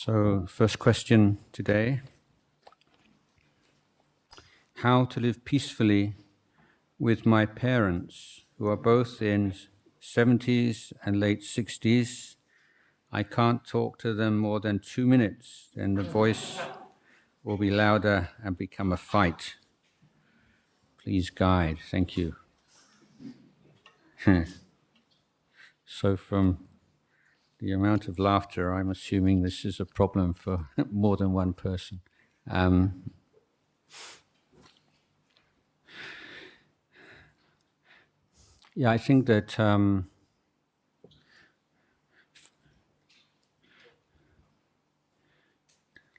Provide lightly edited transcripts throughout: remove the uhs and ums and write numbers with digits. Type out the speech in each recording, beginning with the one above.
So, first question today. How to live peacefully with my parents, who are both in 70s and late 60s. I can't talk to them more than 2 minutes, then the voice will be louder and become a fight. Please guide. Thank you. So from the amount of laughter, I'm assuming this is a problem for more than one person. Yeah, I think that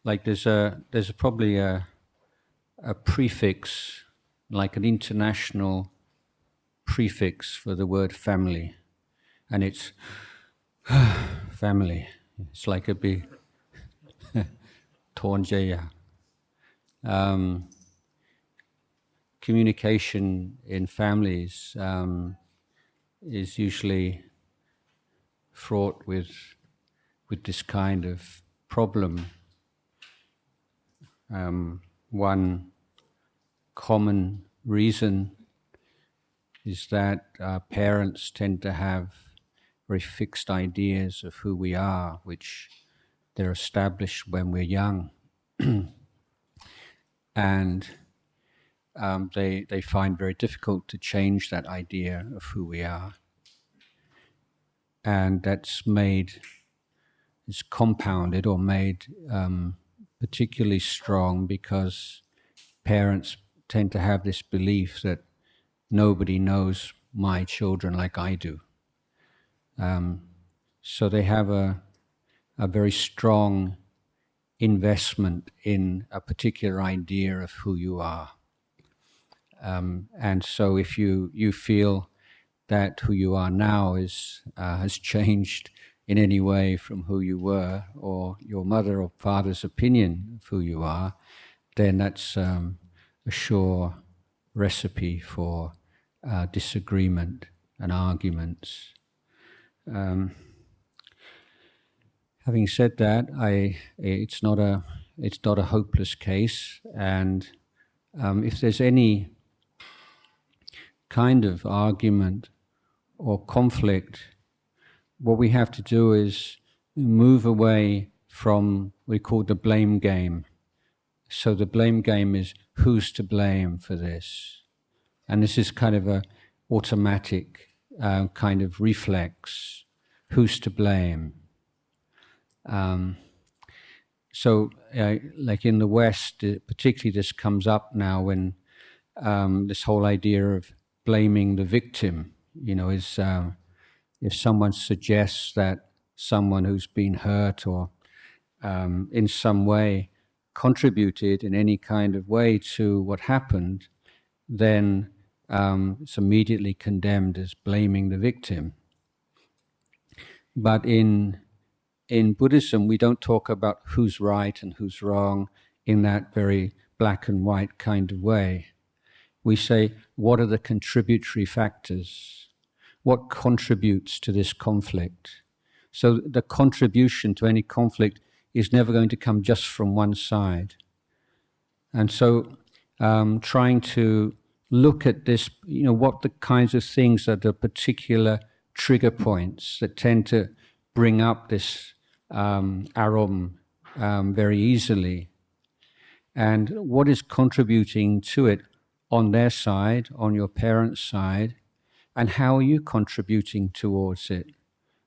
like there's probably a prefix, like an international prefix for the word family, and it's family. It's like a big Tornjaya. Communication in families is usually fraught with this kind of problem. One common reason is that parents tend to have very fixed ideas of who we are, which they're established when we're young. And they find very difficult to change that idea of who we are. And that's it's compounded or made particularly strong because parents tend to have this belief that nobody knows my children like I do. So they have a very strong investment in a particular idea of who you are. And so if you feel that who you are now has changed in any way from who you were, or your mother or father's opinion of who you are, then that's a sure recipe for disagreement and arguments. Having said that, it's not a hopeless case, and if there's any kind of argument or conflict, what we have to do is move away from what we call the blame game. So the blame game is who's to blame for this, and this is kind of a automatic kind of reflex. Who's to blame? So, like in the West, particularly this comes up now when this whole idea of blaming the victim, is if someone suggests that someone who's been hurt or in some way contributed in any kind of way to what happened, then it's immediately condemned as blaming the victim. But in Buddhism, we don't talk about who's right and who's wrong in that very black and white kind of way. We say, what are the contributory factors? What contributes to this conflict? So the contribution to any conflict is never going to come just from one side. And so trying to look at this, what the kinds of things are the particular trigger points that tend to bring up this arum very easily, and what is contributing to it on their side, on your parents' side, and how are you contributing towards it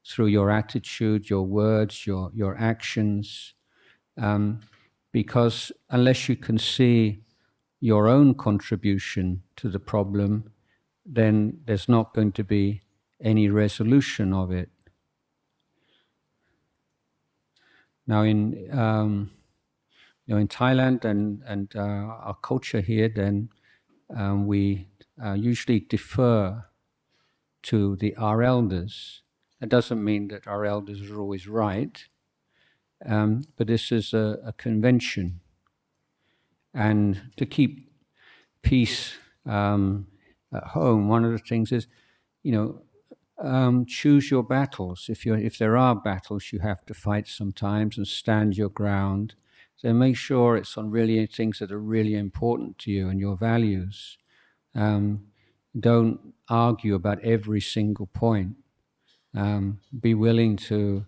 through your attitude, your words, your actions, because unless you can see your own contribution to the problem, then there's not going to be any resolution of it. Now, in Thailand and our culture here, then we usually defer to our elders. That doesn't mean that our elders are always right, but this is a convention. And to keep peace at home, one of the things is, choose your battles. If there are battles you have to fight sometimes, and stand your ground. So make sure it's on really things that are really important to you and your values. Don't argue about every single point. Be willing to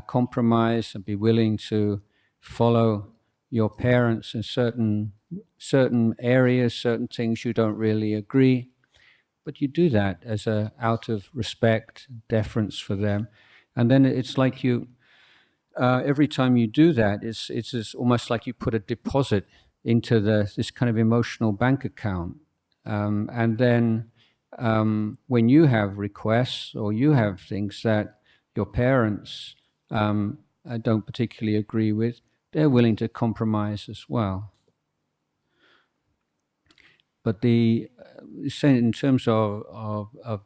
compromise and be willing to follow your parents in certain areas, certain things you don't really agree. But you do that as out of respect, deference for them. And then it's like you, every time you do that, it's almost like you put a deposit into this kind of emotional bank account. And then when you have requests or you have things that your parents don't particularly agree with, they're willing to compromise as well. But in terms of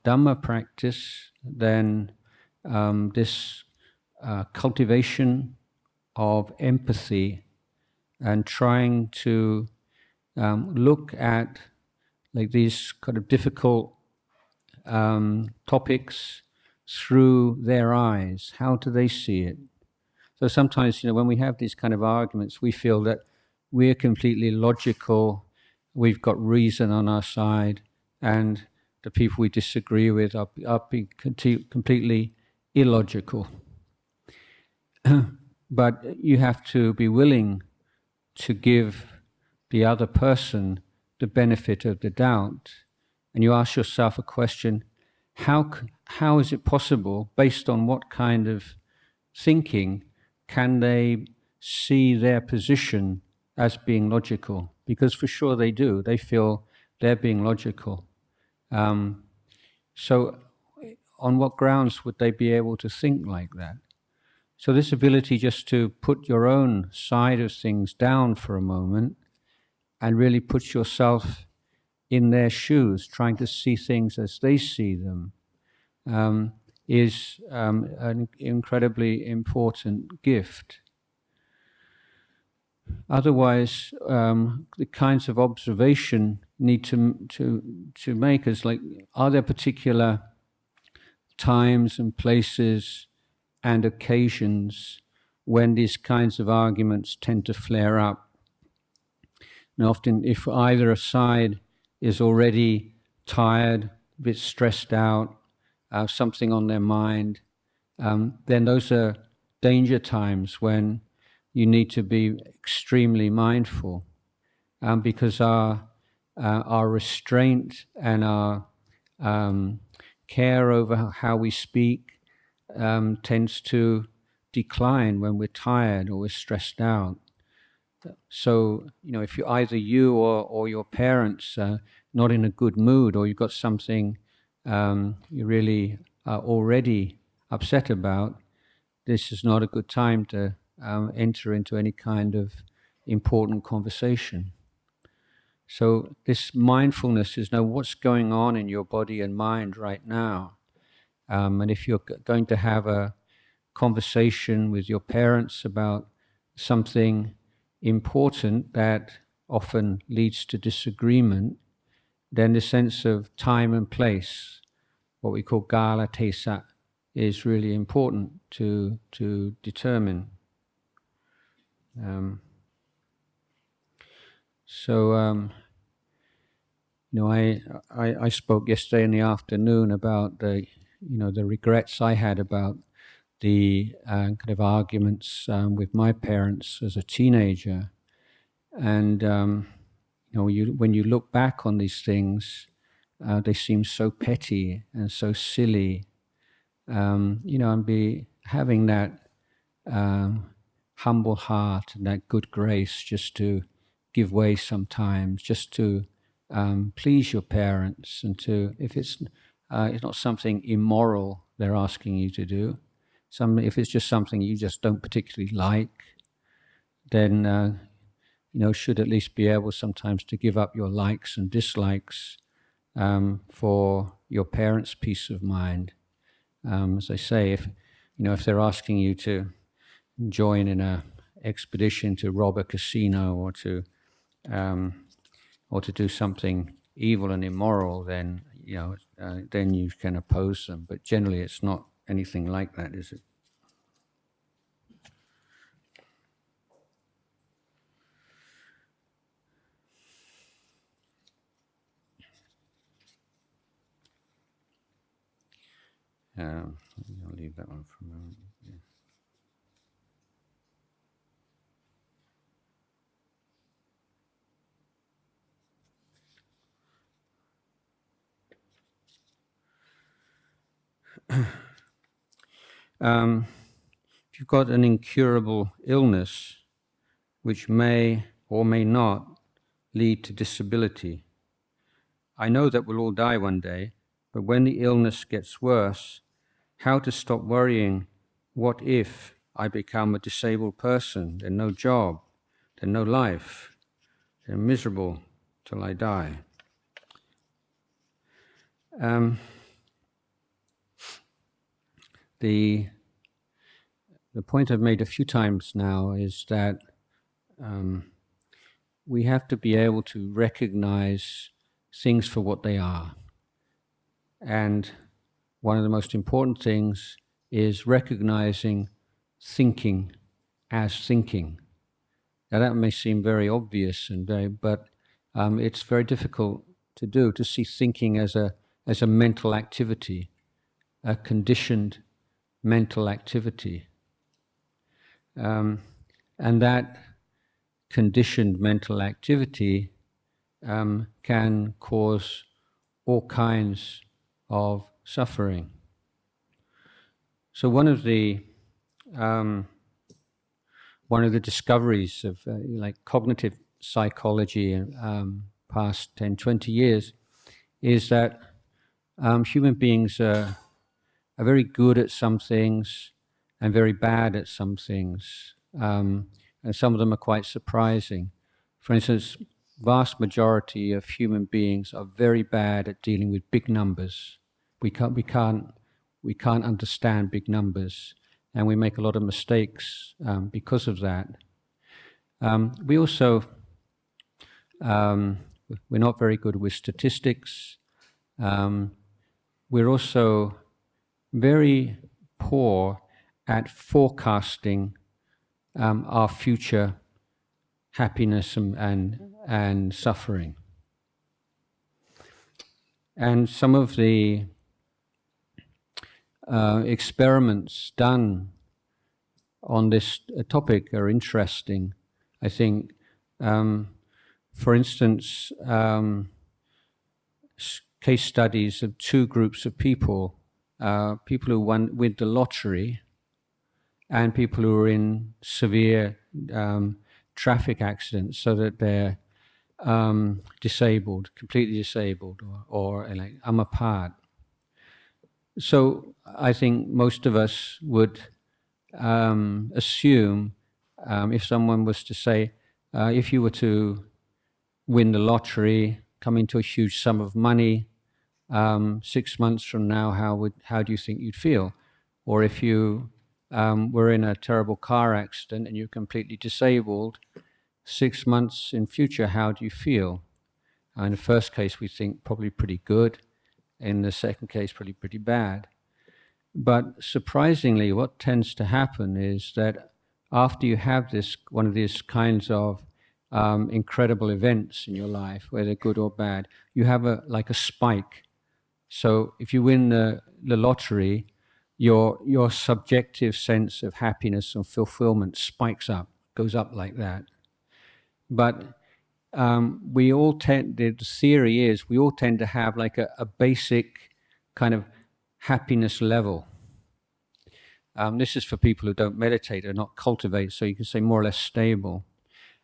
Dhamma practice, then this cultivation of empathy and trying to look at like these kind of difficult topics through their eyes. How do they see it? So sometimes, when we have these kind of arguments, we feel that we're completely logical, we've got reason on our side, and the people we disagree with are being completely illogical. But you have to be willing to give the other person the benefit of the doubt. And you ask yourself a question, how is it possible, based on what kind of thinking, can they see their position as being logical? Because for sure they do. They feel they're being logical. So on what grounds would they be able to think like that? So this ability just to put your own side of things down for a moment and really put yourself in their shoes, trying to see things as they see them, is an incredibly important gift. Otherwise, the kinds of observation need to make is like, are there particular times and places and occasions when these kinds of arguments tend to flare up? And often, if either side is already tired, a bit stressed out, something on their mind, then those are danger times when you need to be extremely mindful, because our restraint and our care over how we speak tends to decline when we're tired or we're stressed out. So, if either you or your parents are not in a good mood, or you've got something you really are already upset about, this is not a good time to enter into any kind of important conversation. So this mindfulness is know what's going on in your body and mind right now. And if you're going to have a conversation with your parents about something important that often leads to disagreement, then the sense of time and place, what we call gala tesa, is really important to determine. I spoke yesterday in the afternoon about the regrets I had about the kind of arguments with my parents as a teenager, and when you look back on these things, they seem so petty and so silly. And be having that humble heart and that good grace just to give way sometimes, just to please your parents, and to, if it's not something immoral they're asking you to do, if it's just something you just don't particularly like, then should at least be able sometimes to give up your likes and dislikes for your parents' peace of mind. As I say, if they're asking you to join in a expedition to rob a casino or to do something evil and immoral, then then you can oppose them. But generally, it's not anything like that, is it? I'll leave that one for a moment. If you've got an incurable illness, which may or may not lead to disability, I know that we'll all die one day, but when the illness gets worse, how to stop worrying, what if I become a disabled person, then no job, then no life, then miserable till I die. The point I've made a few times now is that we have to be able to recognize things for what they are. And one of the most important things is recognizing thinking as thinking. Now that may seem very obvious but it's very difficult to do, to see thinking as a mental activity, a conditioned mental activity. And that conditioned mental activity can cause all kinds of suffering. So one of the discoveries of like cognitive psychology in past 10, 20 years is that human beings are very good at some things and very bad at some things. And some of them are quite surprising. For instance, vast majority of human beings are very bad at dealing with big numbers. We can't understand big numbers, and we make a lot of mistakes because of that. We also we're not very good with statistics. We're also very poor at forecasting our future happiness and suffering. And some of the experiments done on this topic are interesting, I think. For instance, case studies of two groups of people, people who win the lottery and people who are in severe traffic accidents, so that they're disabled, completely disabled, or like amapat. So I think most of us would assume, if someone was to say, if you were to win the lottery, come into a huge sum of money, 6 months from now, how do you think you'd feel? Or if you were in a terrible car accident and you're completely disabled, 6 months in future, how do you feel? In the first case, we think probably pretty good. In the second case, probably pretty bad. But surprisingly, what tends to happen is that after you have one of these kinds of incredible events in your life, whether good or bad, you have like a spike. So if you win the lottery, your subjective sense of happiness and fulfillment spikes up, goes up like that. But we all the theory is we all tend to have like a basic kind of happiness level. This is for people who don't meditate or not cultivate, so you can say more or less stable.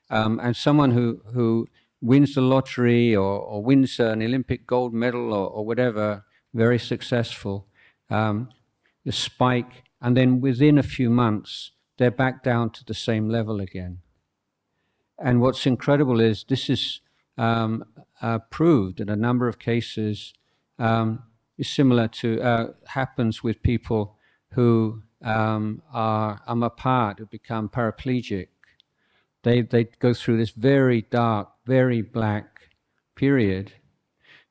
And someone who wins the lottery or wins an Olympic gold medal or whatever, very successful, the spike, and then within a few months, they're back down to the same level again. And what's incredible is this is proved in a number of cases, is similar to, happens with people who are amapat, who become paraplegic. They go through this very dark, very black period.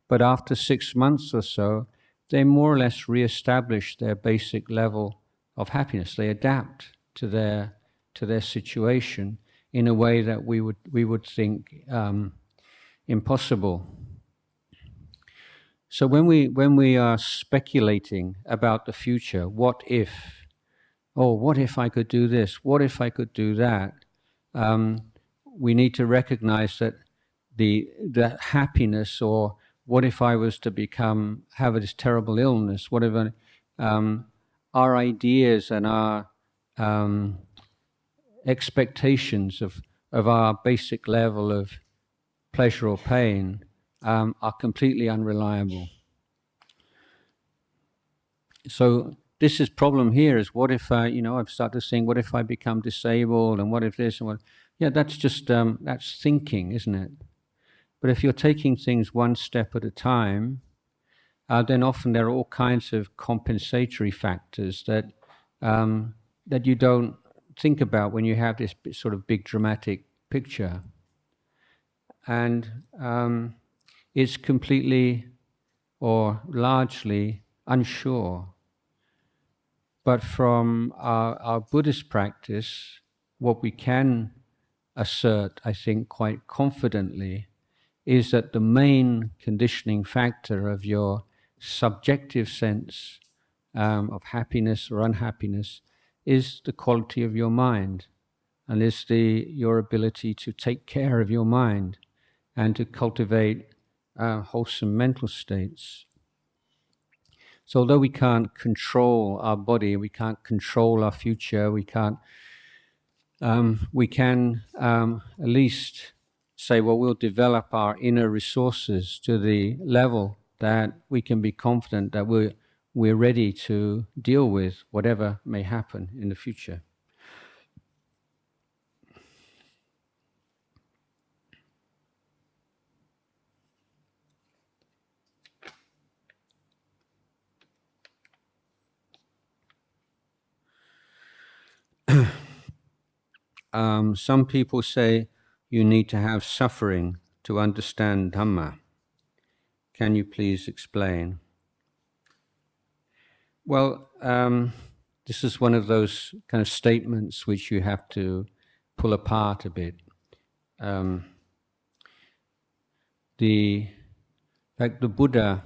But after 6 months or so, they more or less re-establish their basic level of happiness. They adapt to their situation in a way that we would think impossible. So when we are speculating about the future, what if? Oh, what if I could do this? What if I could do that? We need to recognize that the happiness, or what if I was to have this terrible illness, whatever, our ideas and our expectations of our basic level of pleasure or pain are completely unreliable. So this is problem here is, what if I've started to think, what if I become disabled, and what if this and what? Yeah, that's just that's thinking, isn't it? But if you're taking things one step at a time, then often there are all kinds of compensatory factors that that you don't think about when you have this sort of big dramatic picture, and it's completely or largely unsure. But from our Buddhist practice, what we can assert, I think, quite confidently, is that the main conditioning factor of your subjective sense of happiness or unhappiness is the quality of your mind, and is your ability to take care of your mind and to cultivate wholesome mental states. So although we can't control our body, we can't control our future, we can at least say, well, we'll develop our inner resources to the level that we can be confident that we're ready to deal with whatever may happen in the future. Some people say you need to have suffering to understand Dhamma. Can you please explain? Well, this is one of those kind of statements which you have to pull apart a bit. The Buddha,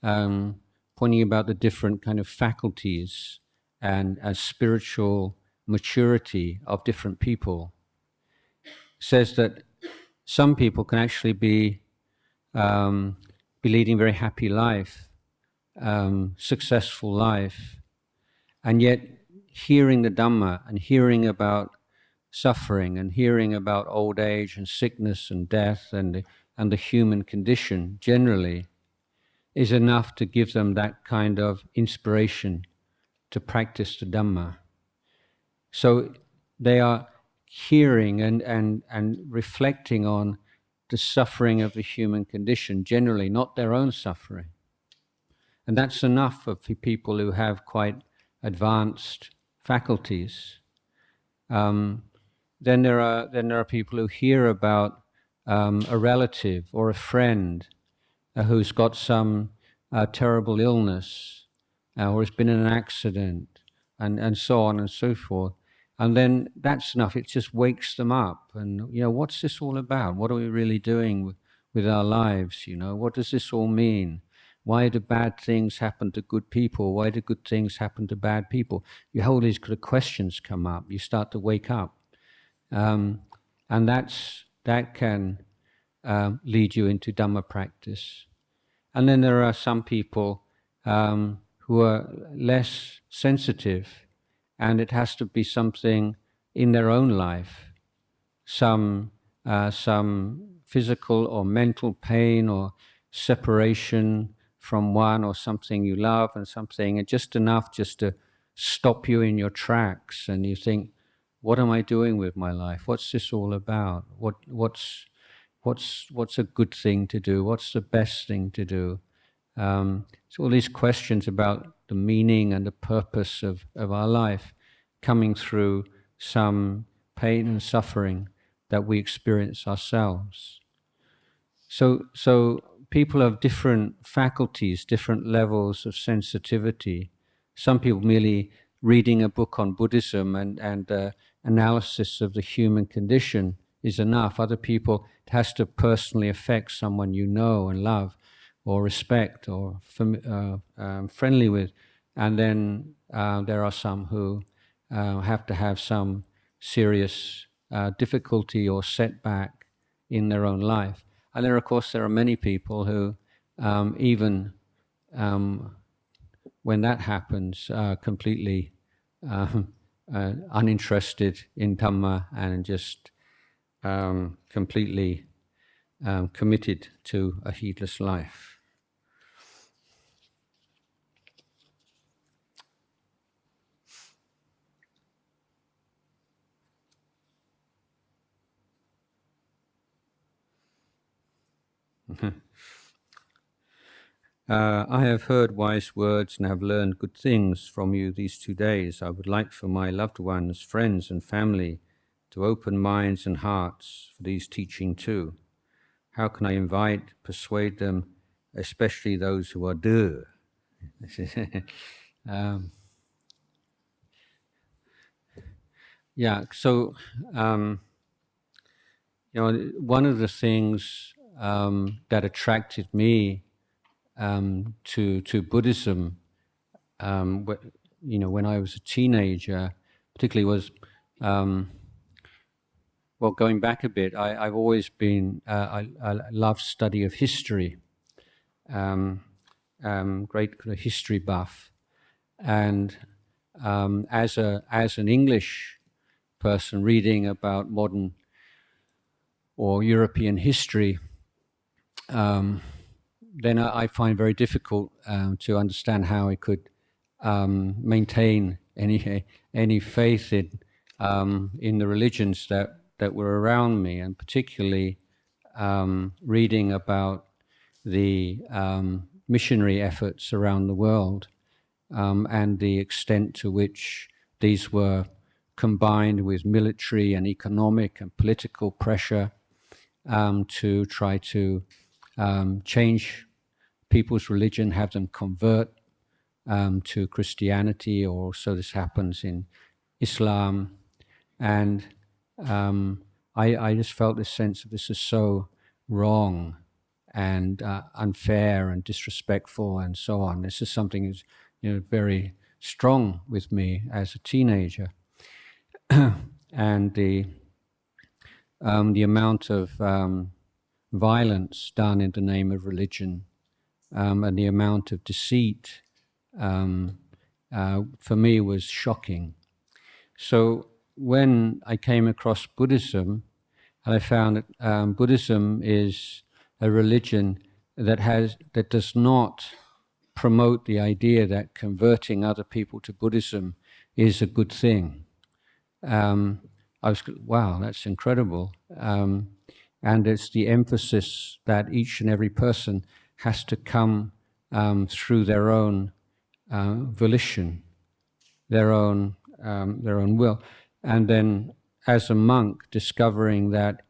pointing about the different kind of faculties and spiritual maturity of different people, says that some people can actually be leading a very happy life, successful life, and yet hearing the Dhamma and hearing about suffering and hearing about old age and sickness and death and the human condition generally is enough to give them that kind of inspiration to practice the Dhamma. So they are hearing and reflecting on the suffering of the human condition generally, not their own suffering. And that's enough for people who have quite advanced faculties. Then there are people who hear about a relative or a friend who's got some terrible illness or has been in an accident and so on and so forth. And then that's enough. It just wakes them up. And, what's this all about? What are we really doing with our lives? What does this all mean? Why do bad things happen to good people? Why do good things happen to bad people? You have all these kind of questions come up. You start to wake up. And that can lead you into Dhamma practice. And then there are some people who are less sensitive, and it has to be something in their own life, some physical or mental pain or separation from one or something you love and something, and just enough just to stop you in your tracks, and you think, what am I doing with my life? What's this all about? What's a good thing to do? What's the best thing to do? So all these questions about the meaning and the purpose of our life coming through some pain and suffering that we experience ourselves. So people have different faculties, different levels of sensitivity. Some people merely reading a book on Buddhism and analysis of the human condition is enough. Other people, it has to personally affect someone you know and love or respect or friendly with. And then there are some who have to have some serious difficulty or setback in their own life. And there, of course, there are many people who, even when that happens, are completely uninterested in Dhamma and just completely committed to a heedless life. I have heard wise words and have learned good things from you these 2 days. I would like for my loved ones, friends and family to open minds and hearts for these teaching too. How can I invite, persuade them, especially those who are duh? Yeah, so one of the things that attracted me to Buddhism, when I was a teenager, particularly was, going back a bit, I've always been, I love study of history, great history buff, and as an English person reading about modern or European history, then I find very difficult to understand how I could maintain any faith in the religions that were around me, and particularly reading about the missionary efforts around the world and the extent to which these were combined with military and economic and political pressure to try to change people's religion, have them convert to Christianity, or so this happens in Islam. And I just felt this sense of this is so wrong and unfair and disrespectful and so on. This is something that's very strong with me as a teenager. And the amount of violence done in the name of religion and the amount of deceit for me was shocking. So when I came across Buddhism, I found that Buddhism is a religion that does not promote the idea that converting other people to Buddhism is a good thing. I was, wow, that's incredible. And it's the emphasis that each and every person has to come through their own volition, their own will. And then as a monk, discovering that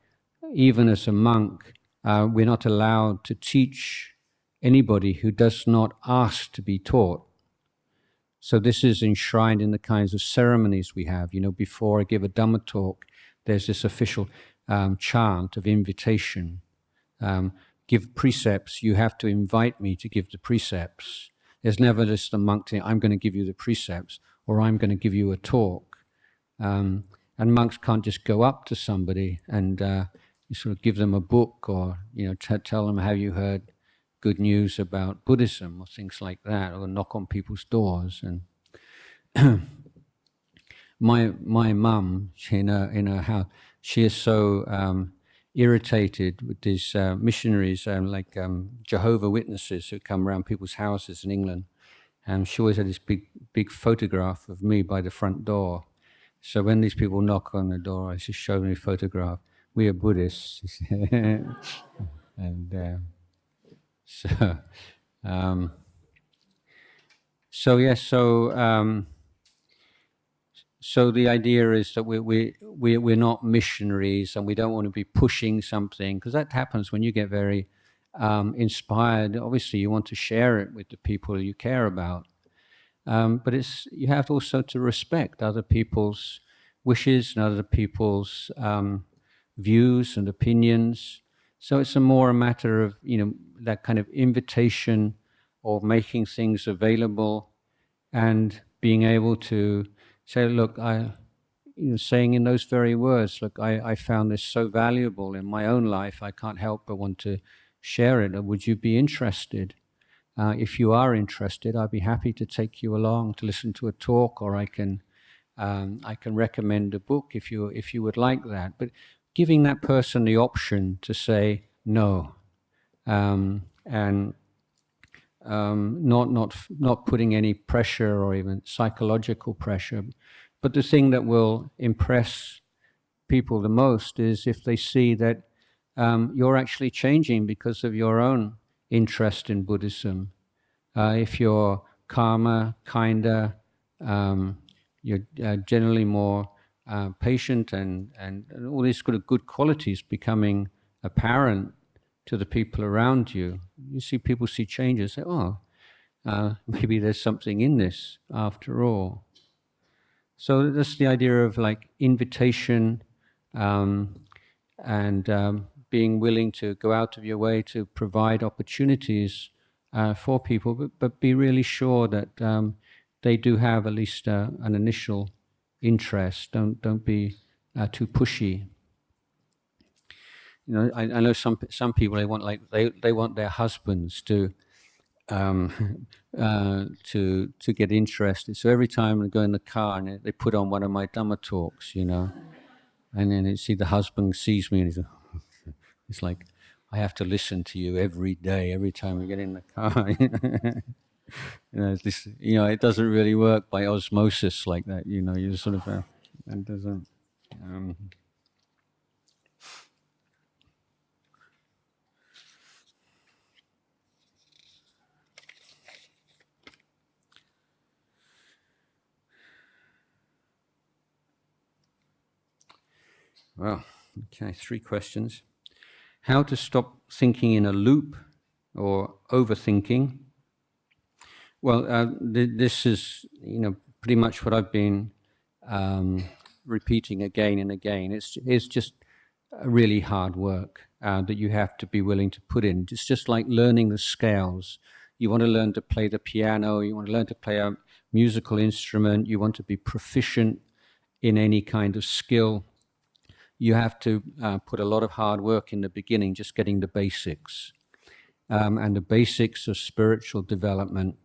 even as a monk, we're not allowed to teach anybody who does not ask to be taught. So this is enshrined in the kinds of ceremonies we have. Before I give a Dhamma talk, there's this official chant of invitation. Give precepts, you have to invite me to give the precepts. There's never just a monk saying, I'm going to give you the precepts, or I'm going to give you a talk. And monks can't just go up to somebody and you sort of give them a book, or tell them, have you heard good news about Buddhism, or things like that, or knock on people's doors. And my mum, in her house, she is so irritated with these missionaries, like Jehovah Witnesses, who come around people's houses in England. And she always had this big photograph of me by the front door. So when these people knock on the door, I just show them a photograph. We are Buddhists. And so So the idea is that we're not missionaries, and we don't want to be pushing something, because that happens when you get very inspired. Obviously, you want to share it with the people you care about, but you have also to respect other people's wishes and other people's views and opinions. So it's a matter of that kind of invitation, or making things available, and being able to say, look, saying in those very words, look, I found this so valuable in my own life, I can't help but want to share it. Would you be interested? If you are interested, I'd be happy to take you along to listen to a talk, or I can recommend a book if you would like that. But giving that person the option to say no, and not putting any pressure or even psychological pressure. But the thing that will impress people the most is if they see that you're actually changing because of your own interest in Buddhism. If you're calmer, kinder, you're generally more patient, and all these sort of good qualities becoming apparent to the people around you. You see people see changes, say, oh, maybe there's something in this after all. So that's the idea of like invitation, and being willing to go out of your way to provide opportunities for people, but be really sure that they do have at least an initial interest. Don't be too pushy. I know some people, they want their husbands to to get interested. So every time they go in the car and they put on one of my Dhamma talks, and then you see the husband sees me and he's like, I have to listen to you every day, every time we get in the car. It doesn't really work by osmosis like that. You sort of it doesn't. Well, okay, 3 questions. How to stop thinking in a loop or overthinking? Well, this is pretty much what I've been repeating again and again. It's just really hard work that you have to be willing to put in. It's just like learning the scales. You want to learn to play the piano, you want to learn to play a musical instrument, you want to be proficient in any kind of skill. You have to put a lot of hard work in the beginning, just getting the basics. And the basics of spiritual development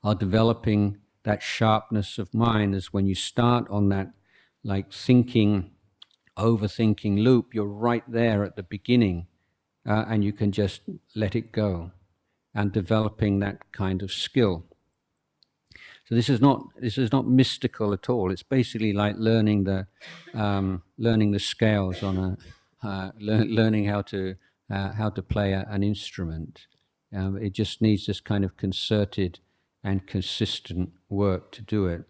are developing that sharpness of mind. As when you start on that like overthinking loop, you're right there at the beginning, and you can just let it go, and developing that kind of skill. So this is not mystical at all. It's basically like learning the scales on learning how to play an instrument. It just needs this kind of concerted and consistent work to do it.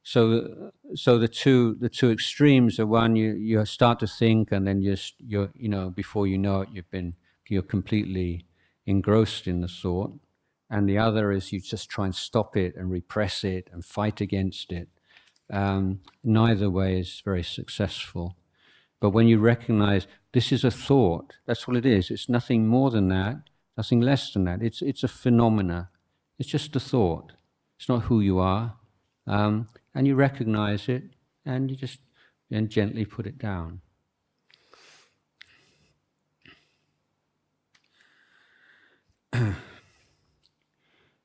So the two extremes are, one, you start to think, and then you're before you know it, you're completely engrossed in the thought. And the other is you just try and stop it and repress it and fight against it. Neither way is very successful. But when you recognize this is a thought, that's what it is. It's nothing more than that, nothing less than that. It's a phenomena. It's just a thought. It's not who you are. And you recognize it, and you just then gently put it down.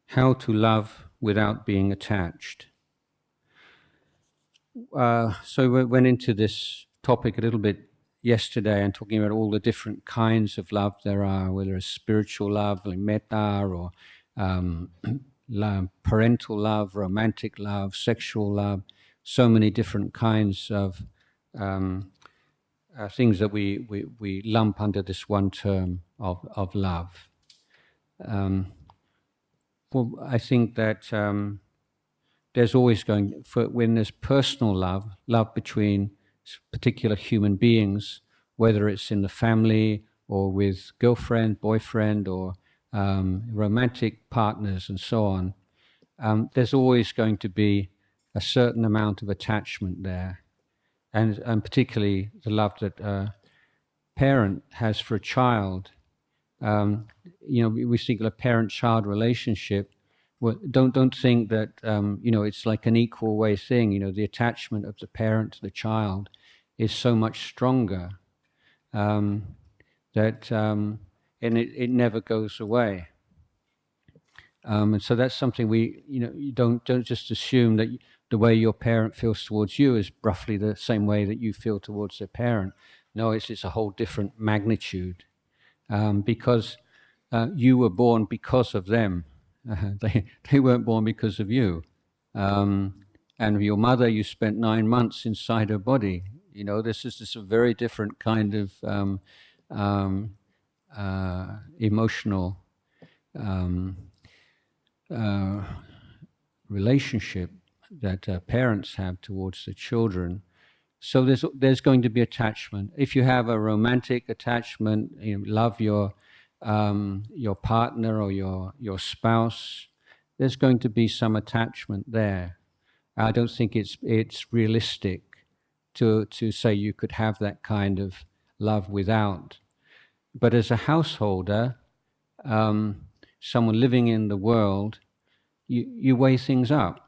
How to love without being attached. So we went into this topic a little bit yesterday, and talking about all the different kinds of love there are, whether it's spiritual love, like metta, or parental love, romantic love, sexual love, so many different kinds of things that we lump under this one term of love. Well, I think that there's always when there's personal love between particular human beings, whether it's in the family or with girlfriend, boyfriend, or romantic partners and so on, there's always going to be a certain amount of attachment there. And particularly the love that a parent has for a child. We think of a parent-child relationship. Well, don't think that it's like an equal way thing. The attachment of the parent to the child is so much stronger that and it never goes away. And so that's something you don't just assume that the way your parent feels towards you is roughly the same way that you feel towards their parent. No, it's a whole different magnitude, because you were born because of them. They weren't born because of you. And your mother, you spent 9 months inside her body. This is a very different kind of emotional relationship that parents have towards the children. So there's going to be attachment. If you have a romantic attachment, love your partner or your spouse, there's going to be some attachment there. I don't think it's realistic to say you could have that kind of love without. But as a householder, someone living in the world, you weigh things up.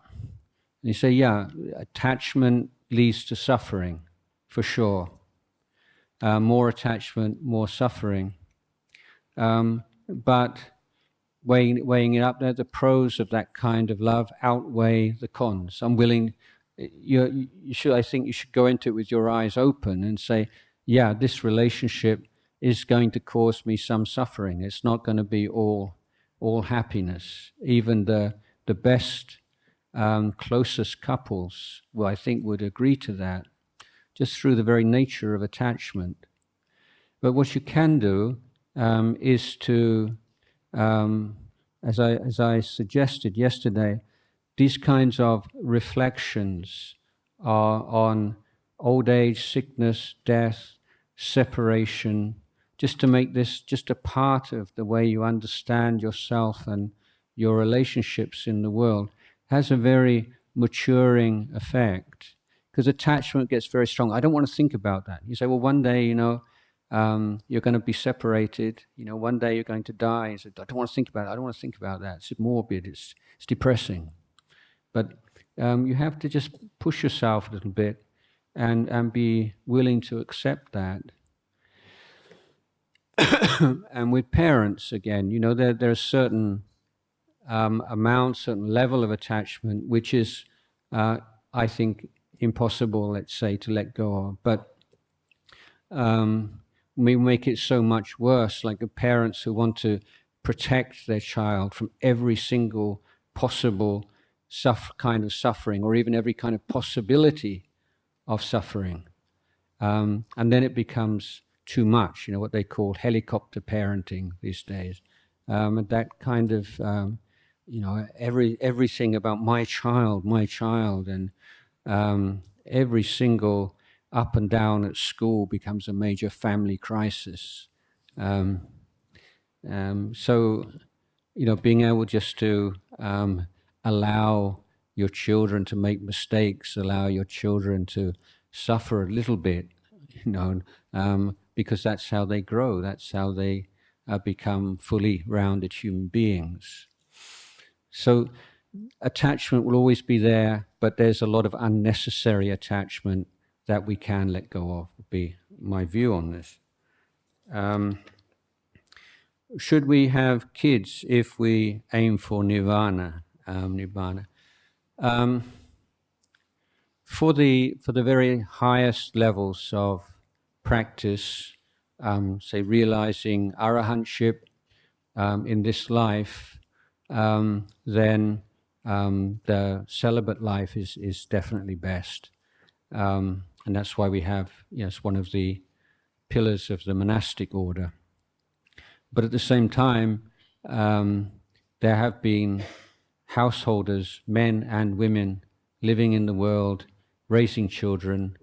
And you say, yeah, attachment leads to suffering, for sure. More attachment, more suffering. But weighing it up there, the pros of that kind of love outweigh the cons. I think you should go into it with your eyes open and say, yeah, this relationship is going to cause me some suffering. It's not going to be all happiness. Even the best, closest couples, I think would agree to that, just through the very nature of attachment. But what you can do is to, as I suggested yesterday, these kinds of reflections are on old age, sickness, death, separation, just to make this just a part of the way you understand yourself and your relationships in the world, has a very maturing effect. Because attachment gets very strong. I don't want to think about that. You say, well, one day, you're going to be separated. One day you're going to die. You say, I don't want to think about it. I don't want to think about that. It's morbid. It's depressing. But you have to just push yourself a little bit and be willing to accept that. And with parents, again, there are certain amount, certain level of attachment, which is, I think, impossible, let's say, to let go of. But we make it so much worse, like the parents who want to protect their child from every single possible kind of suffering, or even every kind of possibility of suffering. And then it becomes too much, what they call helicopter parenting these days. And that kind of, everything about my child, and every single up and down at school becomes a major family crisis. So, being able just to allow your children to make mistakes, allow your children to suffer a little bit, because that's how they grow, that's how they become fully rounded human beings. So attachment will always be there, but there's a lot of unnecessary attachment that we can let go of, would be my view on this. Should we have kids if we aim for nirvana? For the very highest levels of practice, say realizing arahantship in this life, then the celibate life is definitely best. And that's why we have, it's one of the pillars of the monastic order. But at the same time, there have been householders, men and women living in the world, raising children,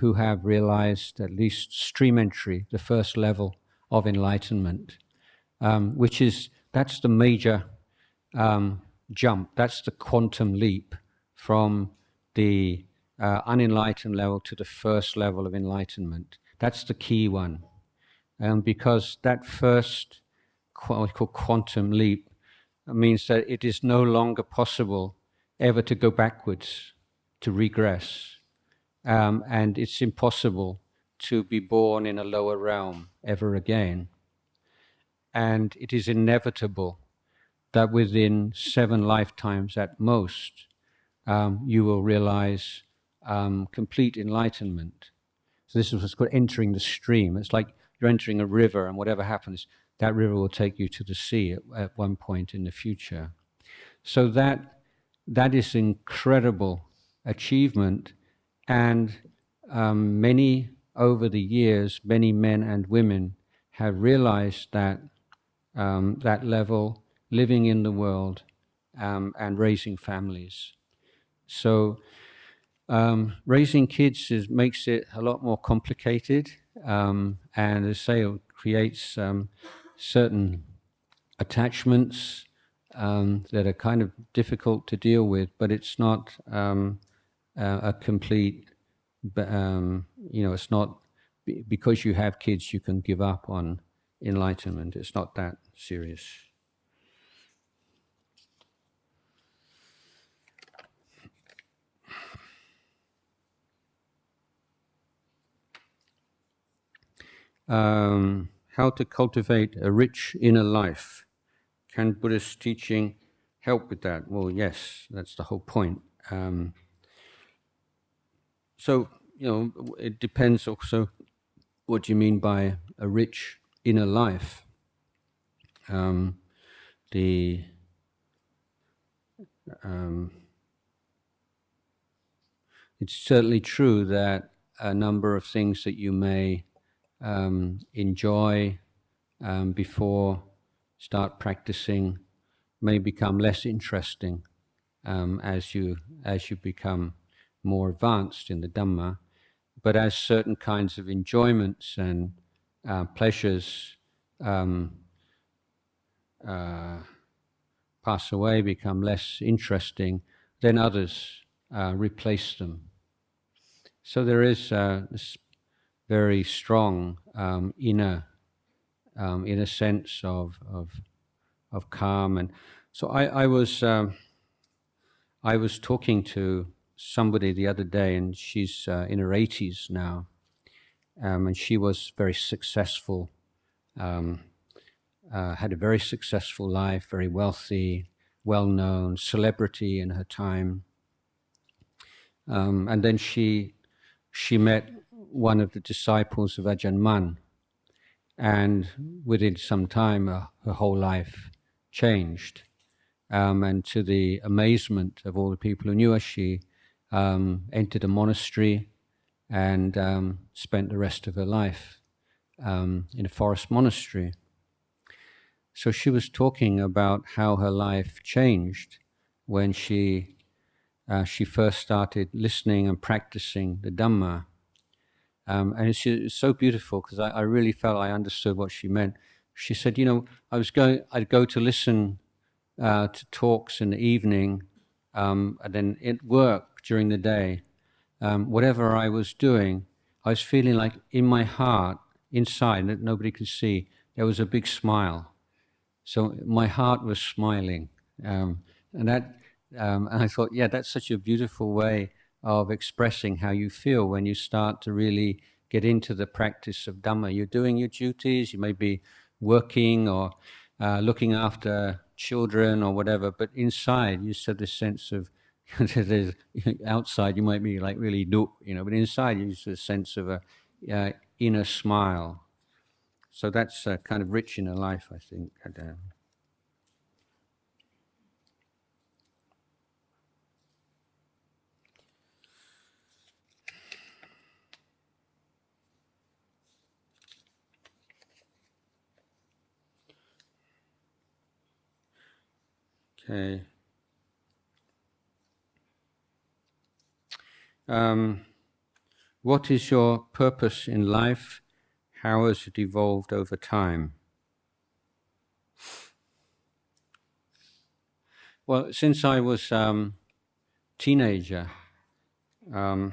who have realized at least stream entry, the first level of enlightenment, that's the major jump, that's the quantum leap from the unenlightened level to the first level of enlightenment. That's the key one. Because that first, what we call quantum leap, means that it is no longer possible ever to go backwards, to regress. And it's impossible to be born in a lower realm ever again. And it is inevitable that within 7 lifetimes at most, you will realize complete enlightenment. So this is what's called entering the stream. It's like you're entering a river, and whatever happens, that river will take you to the sea at one point in the future. So that is incredible achievement, and many over the years, many men and women have realized that that level, living in the world, and raising families. So raising kids makes it a lot more complicated, and as I say, it creates certain attachments that are kind of difficult to deal with, but it's not a complete, it's not because you have kids you can give up on enlightenment. It's not that serious. How to cultivate a rich inner life. Can Buddhist teaching help with that? Well, yes, that's the whole point. So, it depends also what do you mean by a rich inner life. It's certainly true that a number of things that you may enjoy before start practicing may become less interesting as you become more advanced in the Dhamma. But as certain kinds of enjoyments and pleasures pass away, become less interesting, then others replace them. So there is this very strong inner sense of calm. And so I was talking to somebody the other day, and she's in her 80s now, and she was very successful, had a very successful life, very wealthy, well-known, celebrity in her time. And then she met one of the disciples of Ajahn Mun, and within some time her whole life changed. And to the amazement of all the people who knew her, she entered a monastery and spent the rest of her life in a forest monastery. So she was talking about how her life changed when she first started listening and practicing the Dhamma. And it's so beautiful because I really felt I understood what she meant. She said, I'd go to listen to talks in the evening, and then at work during the day, whatever I was doing, I was feeling like in my heart, inside, that nobody could see, there was a big smile. So my heart was smiling, and I thought, yeah, that's such a beautiful way of expressing how you feel when you start to really get into the practice of Dhamma. You're doing your duties, you may be working or looking after children or whatever, but inside you just have this sense of, outside you might be like really but inside you just have a sense of a inner smile. So that's kind of rich in a life, I think. Okay. what is your purpose in life? How has it evolved over time? Well, since I was teenager, my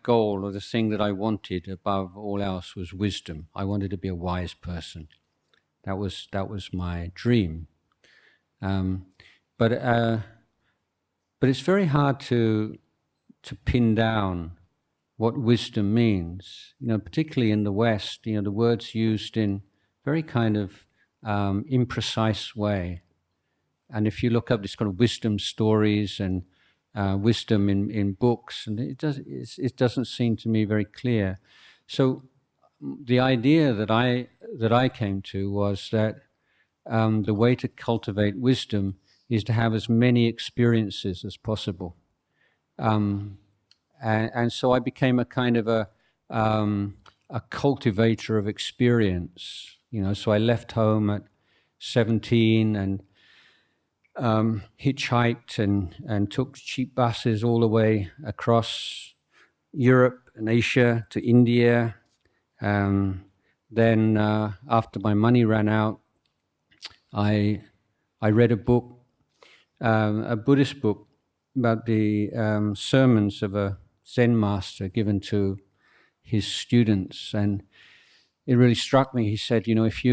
goal, or the thing that I wanted above all else, was wisdom. I wanted to be a wise person. That was my dream. But it's very hard to pin down what wisdom means. Particularly in the West, the word's used in very kind of imprecise way. And if you look up this kind of wisdom stories and wisdom in books, and it doesn't seem to me very clear. So the idea that I came to was that the way to cultivate wisdom is to have as many experiences as possible. And so I became a kind of a cultivator of experience. So I left home at 17 and hitchhiked and took cheap buses all the way across Europe and Asia to India. Then after my money ran out, I read a book, a Buddhist book, about the sermons of a Zen Master given to his students, and it really struck me. He said, if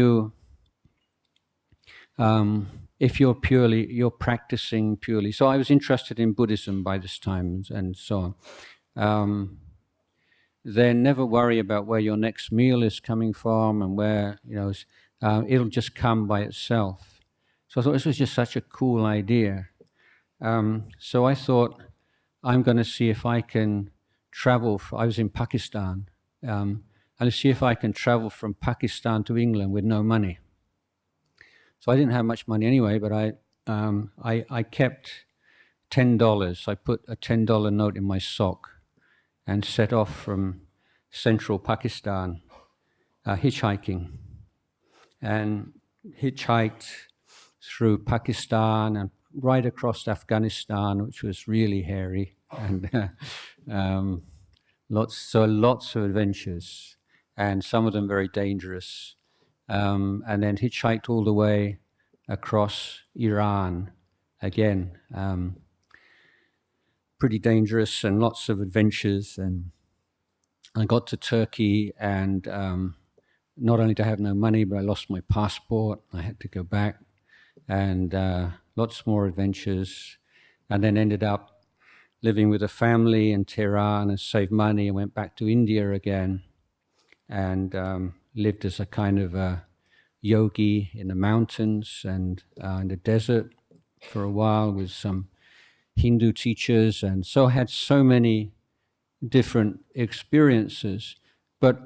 you're practicing purely. So I was interested in Buddhism by this time, and so on. Then never worry about where your next meal is coming from and where it'll just come by itself. So I thought this was just such a cool idea. So I thought, I'm going to see if I can travel. I was in Pakistan. And see if I can travel from Pakistan to England with no money. So I didn't have much money anyway, but I kept $10. I put a $10 note in my sock and set off from central Pakistan, hitchhiking. And hitchhiked through Pakistan and right across Afghanistan, which was really hairy, and lots of adventures, and some of them very dangerous. And then hitchhiked all the way across Iran, again, pretty dangerous and lots of adventures. And I got to Turkey, and not only did I have no money, but I lost my passport. I had to go back, and lots more adventures, and then ended up living with a family in Tehran and saved money and went back to India again, and lived as a kind of a yogi in the mountains and in the desert for a while with some Hindu teachers, and so I had so many different experiences. But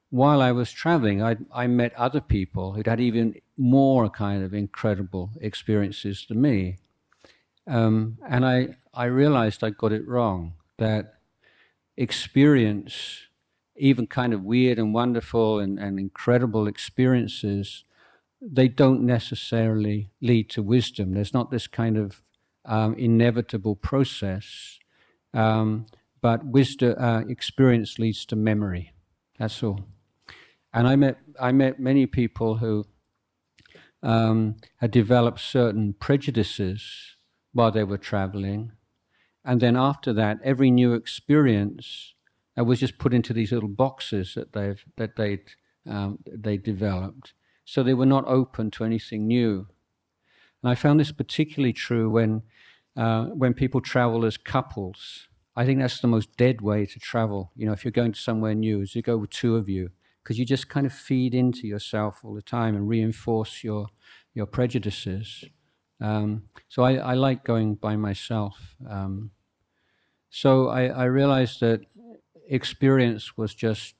while I was traveling, I met other people who'd had even more kind of incredible experiences than me. And I realized I got it wrong, that experience, even kind of weird and wonderful and incredible experiences, they don't necessarily lead to wisdom. There's not this kind of inevitable process, but wisdom, experience leads to memory. That's all. And I met many people who had developed certain prejudices while they were traveling, and then after that, every new experience was just put into these little boxes that they developed. So they were not open to anything new. And I found this particularly true when people travel as couples. I think that's the most dead way to travel. If you're going to somewhere new, is you go with two of you, because you just kind of feed into yourself all the time and reinforce your prejudices. So I like going by myself. So I realized that experience was just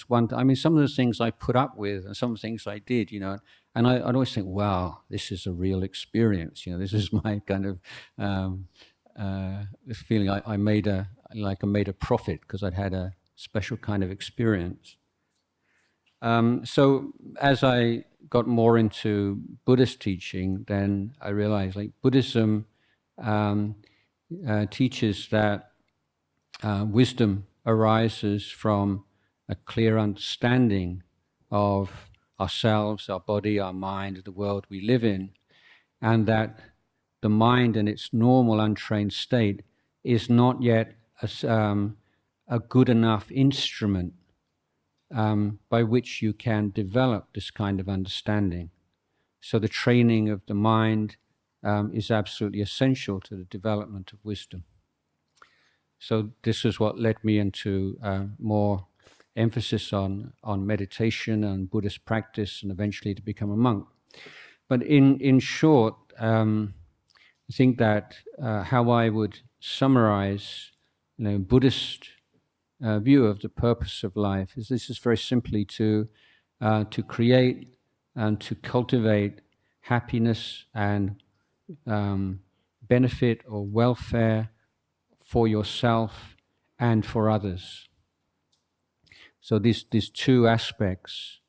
one. I mean, some of the things I put up with and some of the things I did, and I'd always think, wow, this is a real experience. This is my kind of this feeling I made a profit because I'd had a special kind of experience. So as I got more into Buddhist teaching, then I realized Buddhism teaches that wisdom arises from a clear understanding of ourselves, our body, our mind, the world we live in, and that the mind in its normal untrained state is not yet a good enough instrument by which you can develop this kind of understanding. So the training of the mind is absolutely essential to the development of wisdom. So this is what led me into more emphasis on meditation and Buddhist practice, and eventually to become a monk. But in short, I think that how I would summarize, Buddhist view of the purpose of life is this is very simply to create and to cultivate happiness and benefit or welfare for yourself and for others. So these two aspects,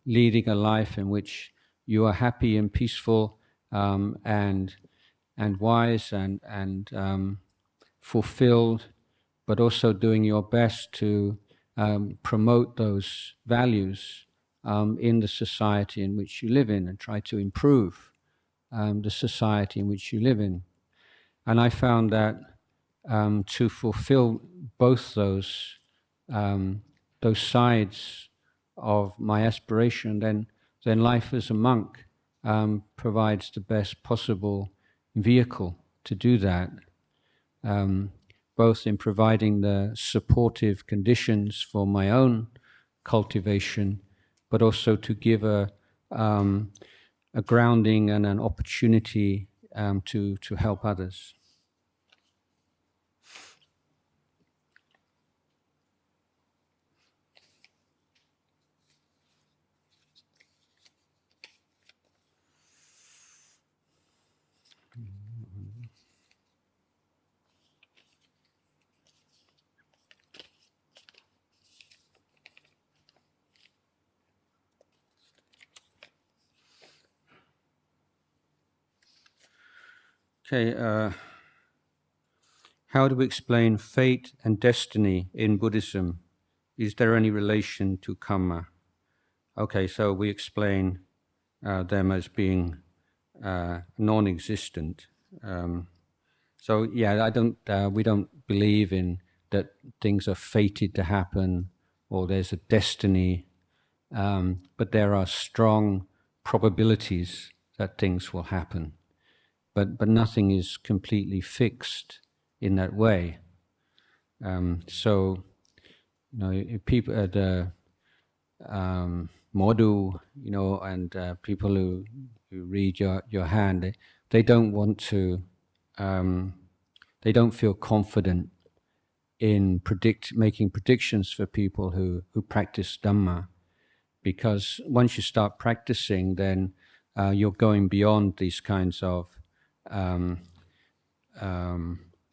leading a life in which you are happy and peaceful and wise and fulfilled, but also doing your best to promote those values in the society in which you live in, and try to improve the society in which you live in. And I found that to fulfill both those sides of my aspiration, then life as a monk provides the best possible vehicle to do that, both in providing the supportive conditions for my own cultivation, but also to give a grounding and an opportunity to help others. Okay, how do we explain fate and destiny in Buddhism? Is there any relation to karma? Okay, so we explain them as being non-existent. So yeah, we don't believe in that things are fated to happen or there's a destiny, but there are strong probabilities that things will happen. But nothing is completely fixed in that way. So, people at the model, and people who read your hand, they don't want to, they don't feel confident in making predictions for people who practice Dhamma, because once you start practicing, then you're going beyond these kinds of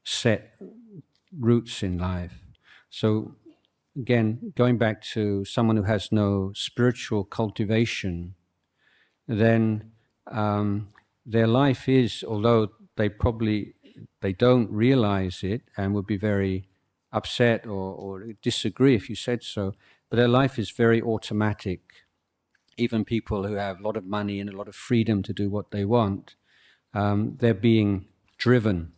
set roots in life. So again, going back to someone who has no spiritual cultivation, then their life is, although they don't realize it and would be very upset or disagree if you said so, but their life is very automatic. Even people who have a lot of money and a lot of freedom to do what they want, they're being driven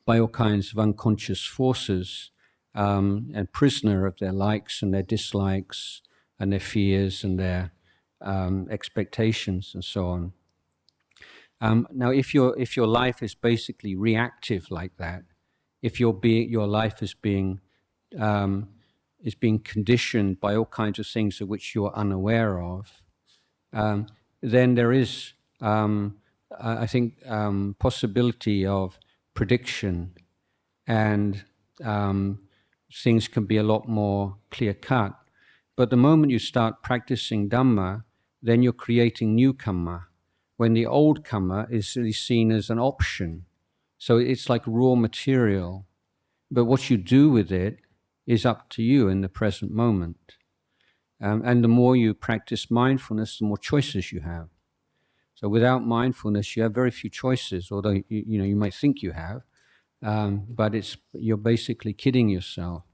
by all kinds of unconscious forces, and prisoner of their likes and their dislikes and their fears and their expectations and so on. Now, if your life is basically reactive like that, if your life is being conditioned by all kinds of things of which you are unaware of, then there is, I think, possibility of prediction, and things can be a lot more clear-cut. But the moment you start practicing Dhamma, then you're creating new karma, when the old karma is really seen as an option. So it's like raw material. But what you do with it is up to you in the present moment. And the more you practice mindfulness, the more choices you have. So without mindfulness, you have very few choices, although you might think you have, but you're basically kidding yourself.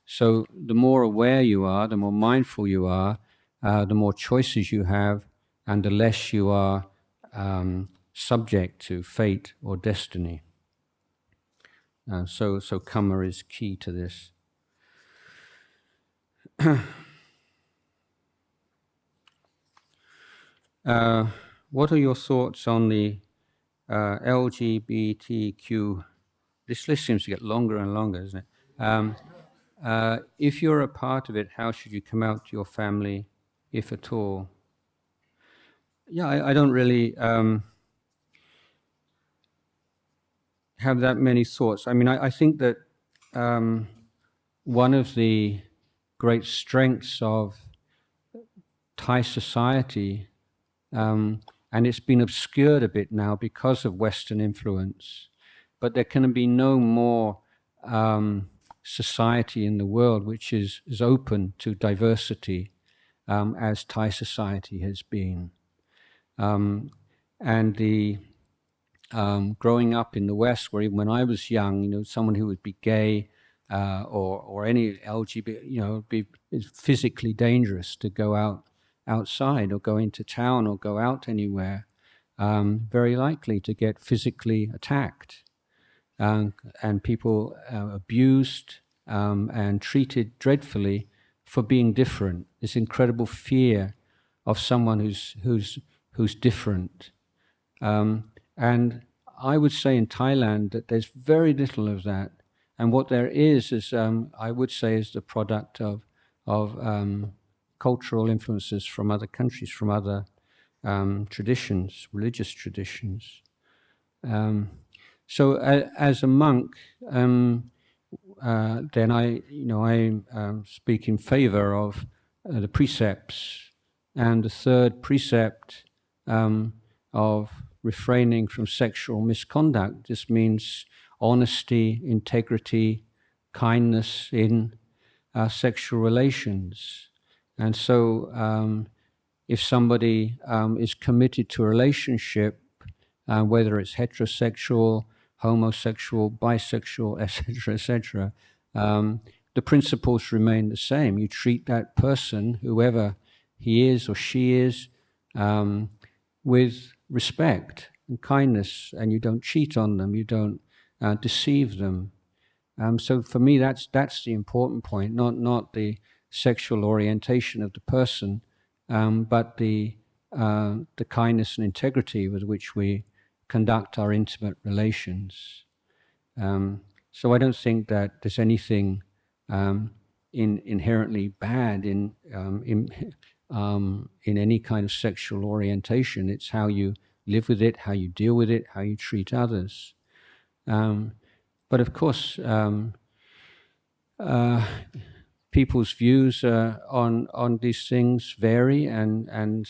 So the more aware you are, the more mindful you are, the more choices you have, and the less you are subject to fate or destiny. So karma is key to this. What are your thoughts on the LGBTQ? This list seems to get longer and longer, isn't it? If you're a part of it, how should you come out to your family, if at all? Yeah, I don't really have that many thoughts. I mean, I think that one of the great strengths of Thai society, and it's been obscured a bit now because of Western influence, but there can be no more society in the world which is open to diversity as Thai society has been. And the growing up in the West, where even when I was young, someone who would be gay or any LGBT, it's physically dangerous to go outside or go into town or go out anywhere. Very likely to get physically attacked and people abused and treated dreadfully for being different. This incredible fear of someone who's different. And I would say in Thailand that there's very little of that. And what there is I would say, is the product of cultural influences from other countries, from other traditions, religious traditions. So as a monk, then I speak in favor of the precepts, and the third precept of refraining from sexual misconduct. This means honesty, integrity, kindness in sexual relations. And so if somebody is committed to a relationship, whether it's heterosexual, homosexual, bisexual, etc., the principles remain the same. You treat that person, whoever he is or she is, with respect and kindness, and you don't cheat on them, you don't deceive them. So for me, that's the important point, not the sexual orientation of the person, but the kindness and integrity with which we conduct our intimate relations. So I don't think that there's anything inherently bad in any kind of sexual orientation. It's how you live with it, how you deal with it, how you treat others. But of course, people's views on these things vary, and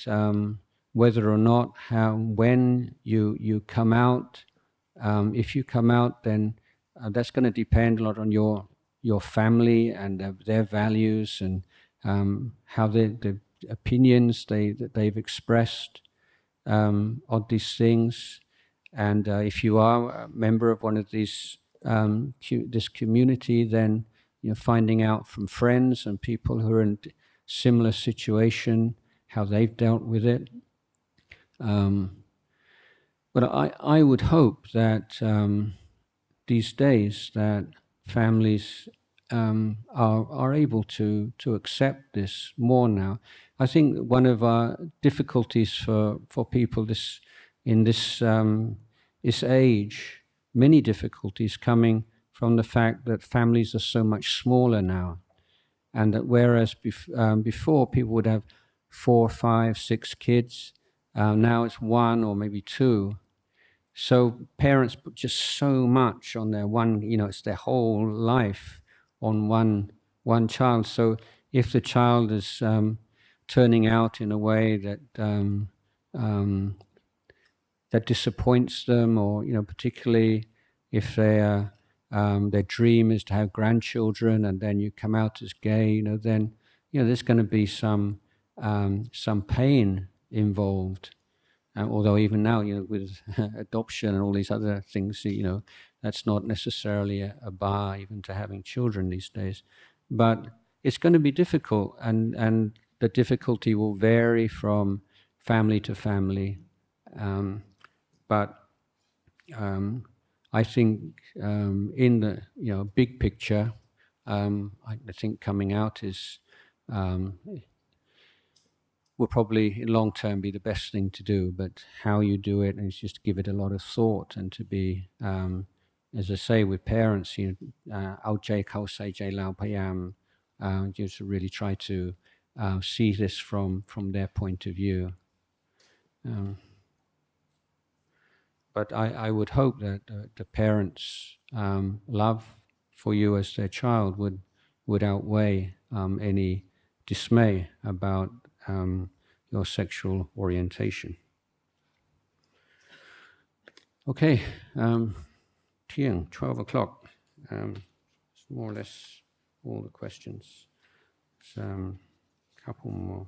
whether or not, when you come out, if you come out, then that's going to depend a lot on your family and their values and how the opinions that they've expressed on these things. And if you are a member of one of these this community, then finding out from friends and people who are in similar situation how they've dealt with it. But I would hope that these days that families are able to accept this more now. I think one of our difficulties for people in this age, many difficulties coming from the fact that families are so much smaller now, and that whereas before people would have 4, 5, 6 kids, now it's 1 or maybe 2. So parents put just so much on their one, it's their whole life on one child. So if the child is turning out in a way that that disappoints them, or particularly if their dream is to have grandchildren, and then you come out as gay, then there's going to be some pain involved. Although even now, with adoption and all these other things, that's not necessarily a bar even to having children these days. But it's going to be difficult, and the difficulty will vary from family to family. But I think in the big picture, I think coming out is will probably in long term be the best thing to do. But how you do it is just give it a lot of thought, and to be, as I say, with parents,เอาใจเขาใส่ใจเราพยายาม just really try to see this from their point of view. But I would hope that the parents' love for you as their child would outweigh any dismay about your sexual orientation. Okay, 12 o'clock. It's more or less all the questions. A couple more.